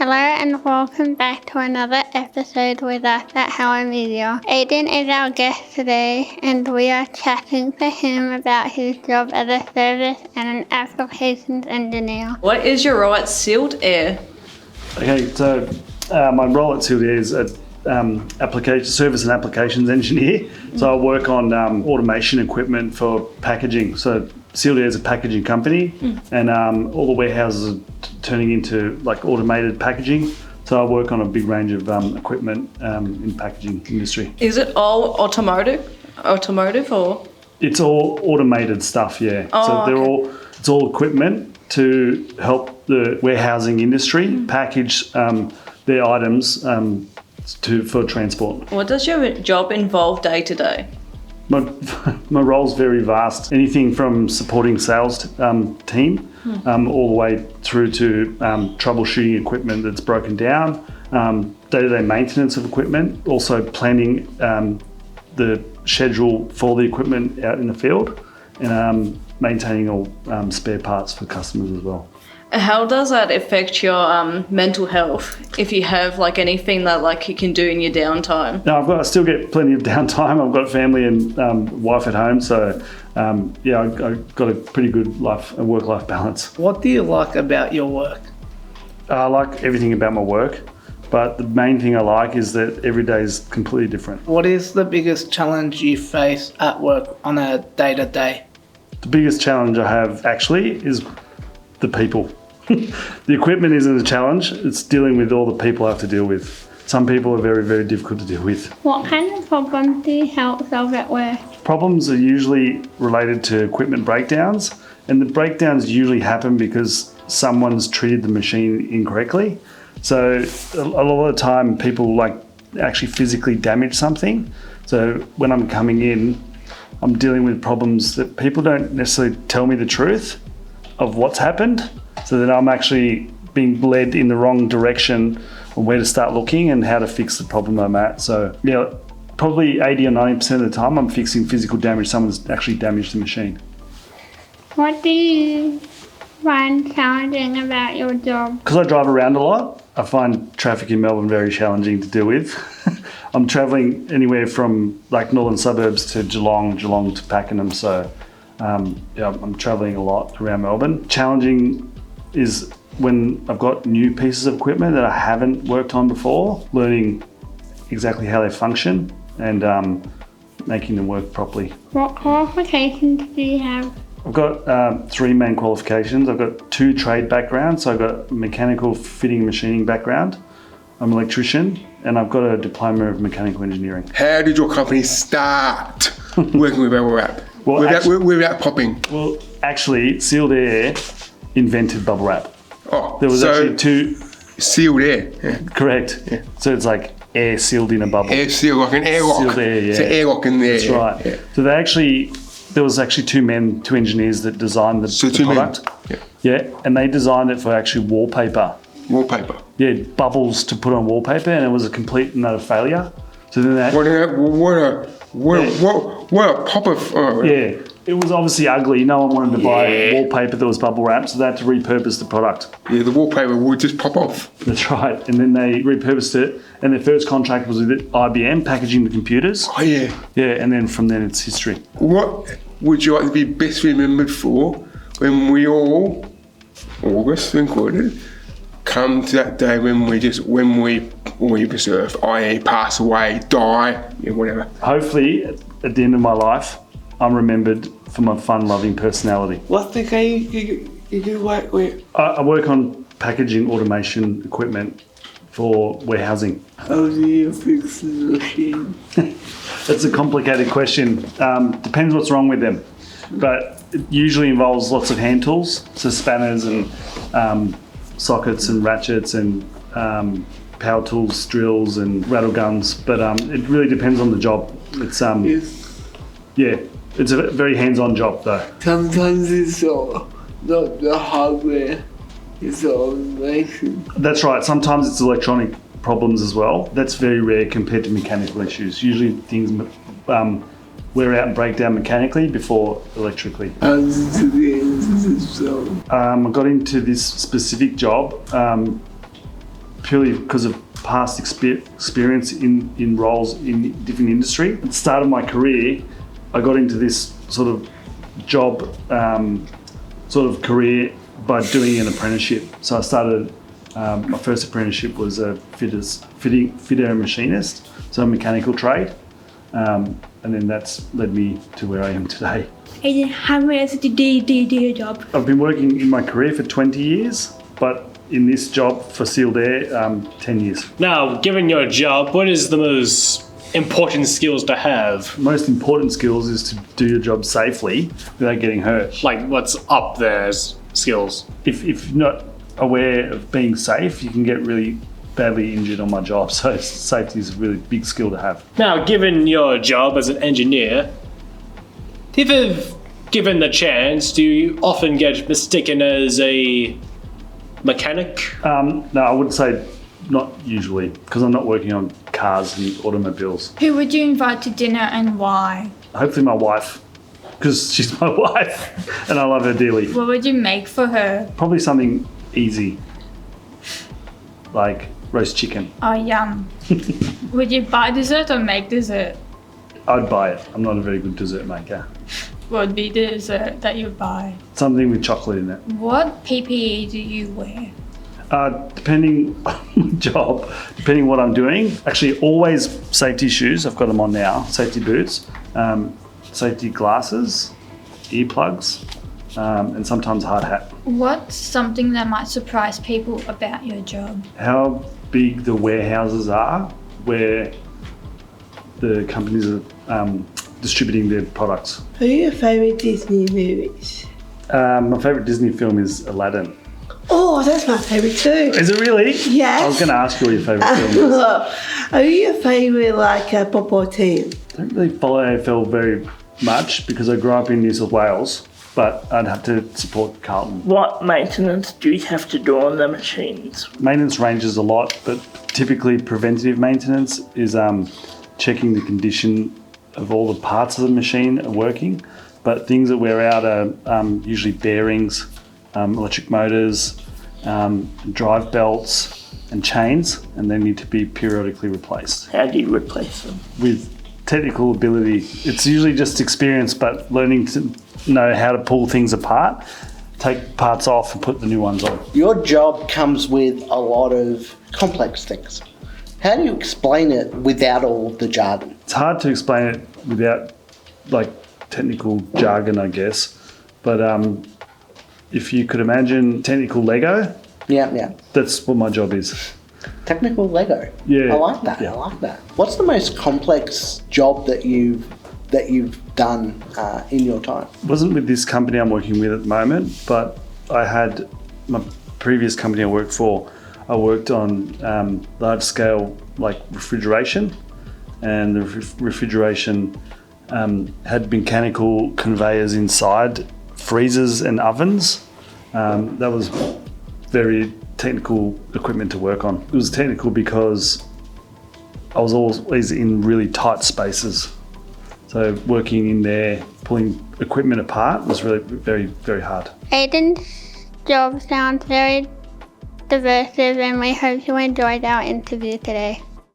Hello and welcome back to another episode with us at Hellow Media. Aidan is our guest today and we are chatting to him about his job as a service and an applications engineer. What is your role at Sealed Air? Okay, so my role at Sealed Air is a service and applications engineer. So I work on automation equipment for packaging. So Sealed Air is a packaging company, and all the warehouses are turning into like automated packaging. So I work on a big range of equipment in packaging industry. Is it all automotive or? It's all automated stuff, yeah. It's all equipment to help the warehousing industry package their items for transport. What does your job involve day to day? My role's very vast. Anything from supporting sales team all the way through to troubleshooting equipment that's broken down, day-to-day maintenance of equipment, also planning the schedule for the equipment out in the field, and maintaining all spare parts for customers as well. How does that affect your mental health if you have like anything that like you can do in your downtime? No, I still get plenty of downtime. I've got family and wife at home, so I've got a pretty good work-life balance. What do you like about your work? I like everything about my work, but the main thing I like is that every day is completely different. What is the biggest challenge you face at work on a day-to-day? The biggest challenge I have actually is the people. The equipment isn't a challenge, it's dealing with all the people I have to deal with. Some people are very, very difficult to deal with. What kind of problems do you help solve at work? Problems are usually related to equipment breakdowns, and the breakdowns usually happen because someone's treated the machine incorrectly. So a lot of the time people actually physically damage something. So when I'm coming in, I'm dealing with problems that people don't necessarily tell me the truth of what's happened. So that I'm actually being led in the wrong direction on where to start looking and how to fix the problem I'm at. So probably 80 or 90% of the time I'm fixing physical damage. Someone's actually damaged the machine. What do you find challenging about your job? Because I drive around a lot, I find traffic in Melbourne very challenging to deal with. I'm travelling anywhere from like northern suburbs to Geelong to Pakenham. So I'm travelling a lot around Melbourne. Challenging is when I've got new pieces of equipment that I haven't worked on before, learning exactly how they function and making them work properly. What qualifications do you have? I've got 3 main qualifications. I've got 2 trade backgrounds. So I've got a mechanical fitting machining background. I'm an electrician, and I've got a diploma of mechanical engineering. How did your company start working with bubble wrap? Without popping? Well, actually, Sealed Air invented bubble wrap. Oh, there was actually 2... Sealed air. Yeah. Correct. Yeah. So it's like air sealed in a bubble. Air sealed, like an airlock. Sealed air, yeah. It's an airlock in there. That's right. Yeah. So there was actually 2 engineers that designed the product. Yeah, and they designed it for actually wallpaper. Wallpaper. Yeah, bubbles to put on wallpaper, and it was a complete and utter failure. So then what a pop of... Yeah, it was obviously ugly. No one wanted to buy wallpaper that was bubble wrapped, so they had to repurpose the product. Yeah, the wallpaper would just pop off. That's right. And then they repurposed it, and their first contract was with IBM, packaging the computers. Oh, yeah. Yeah, and then from then it's history. What would you like to be best remembered for when we all, August included, come to that day when we preserved, i.e. pass away, die, whatever. Hopefully, at the end of my life, I'm remembered for my fun-loving personality. What's the guy you work with? I work on packaging automation equipment for warehousing. How do you fix the machine? That's a complicated question. Depends what's wrong with them. But it usually involves lots of hand tools, so spanners and sockets and ratchets and power tools, drills and rattle guns. But it really depends on the job. It's it's a very hands-on job though. Sometimes it's not the hardware, it's the automation. That's right. Sometimes it's electronic problems as well. That's very rare compared to mechanical issues. Usually things wear out and break down mechanically before electrically. How did you get into this job? I got into this specific job purely because of past experience in roles in different industry. At the start of my career, I got into this sort of job, sort of career by doing an apprenticeship. So I started, my first apprenticeship was a fitter and machinist, so a mechanical trade. And then that's led me to where I am today. Aidan, how many years did you do your job? I've been working in my career for 20 years, but in this job for Sealed Air, 10 years. Now, given your job, what is the most important skills to have? Most important skills is to do your job safely without getting hurt. Like, what's up there as skills? If you're not aware of being safe, you can get really badly injured on my job. So safety is a really big skill to have. Now, given your job as an engineer, if given the chance, do you often get mistaken as a mechanic? No, I would say not usually, because I'm not working on cars and automobiles. Who would you invite to dinner and why? Hopefully my wife, because she's my wife and I love her dearly. What would you make for her? Probably something easy, like roast chicken. Oh, yum. Would you buy dessert or make dessert? I'd buy it. I'm not a very good dessert maker. What would be the dessert that you buy? Something with chocolate in it. What PPE do you wear? Depending on my job, depending what I'm doing. Actually, always safety shoes. I've got them on now. Safety boots, safety glasses, earplugs, and sometimes a hard hat. What's something that might surprise people about your job? How big the warehouses are where the companies are distributing their products. Who are your favourite Disney movies? My favourite Disney film is Aladdin. Oh, that's my favourite too. Is it really? Yes. I was going to ask you what your favourite film is. Are you your favourite football team? I don't really follow AFL very much because I grew up in New South Wales, but I'd have to support Carlton. What maintenance do you have to do on the machines? Maintenance ranges a lot, but typically preventative maintenance is checking the condition of all the parts of the machine are working. But things that wear out are usually bearings, electric motors, drive belts and chains, and they need to be periodically replaced. How do you replace them? With technical ability. It's usually just experience, but learning to know how to pull things apart, take parts off and put the new ones on. Your job comes with a lot of complex things. How do you explain it without all the jargon? It's hard to explain it without technical jargon, I guess. But if you could imagine technical Lego, Yeah. that's what my job is. Technical Lego. Yeah. I like that. Yeah. I like that. What's the most complex job that you've done in your time? It wasn't with this company I'm working with at the moment, but I had my previous company I worked for. I worked on large scale refrigeration, and the refrigeration had mechanical conveyors inside freezers and ovens. That was very technical equipment to work on. It was technical because I was always in really tight spaces. So working in there, pulling equipment apart was really very, very hard. Aidan's job sounds very diverse, and we hope you enjoyed our interview today.